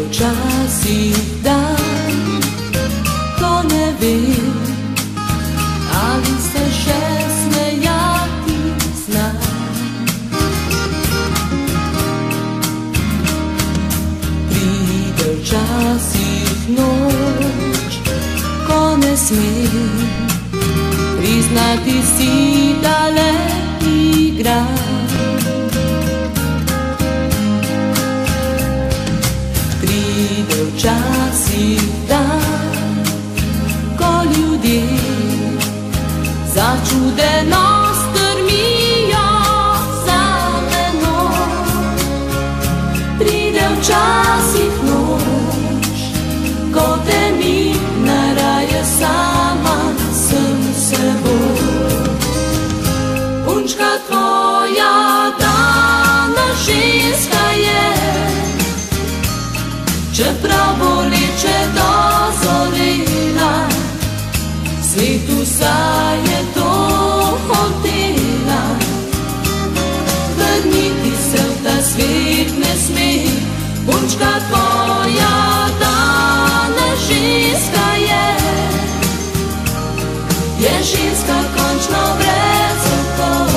včasih dan, to ne vem, ali se še smejati znam. Pride včasih noč, ko ne smem priznati si, da le igram. Pride včasih dan, ko ljudje začudeno strmijo za menoj. Pride včasih noč, ko te ni naraje, sama sem seboj. Punčka tvoja dana ženska je, čeprav boleče dozorela, svetu saj je to hotela. Vrniti se v ta svet ne sme, punčka tvoja dana ženska je ženska končno brez okov.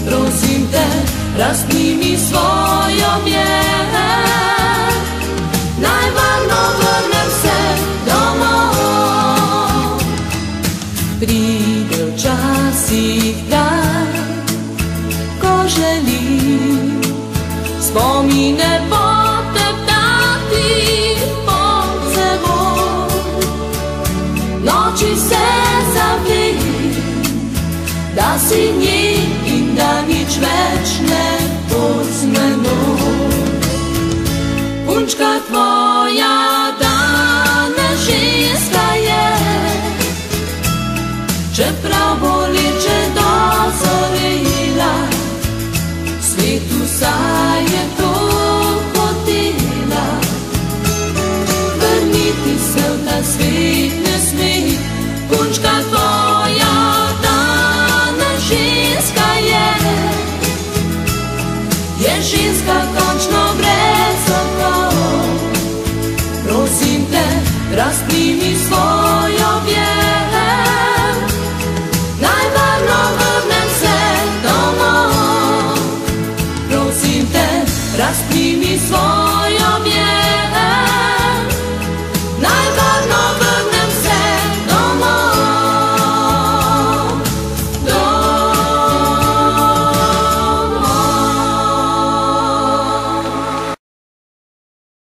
Prosim te, razpni mi svoj objekt, naj varno vrnem se domov. Pride včasih dan, ko želim spomine poteptati pod seboj. Noči se zavijim, da si njim in da nič več ne bo z menoj. Punčka tvoja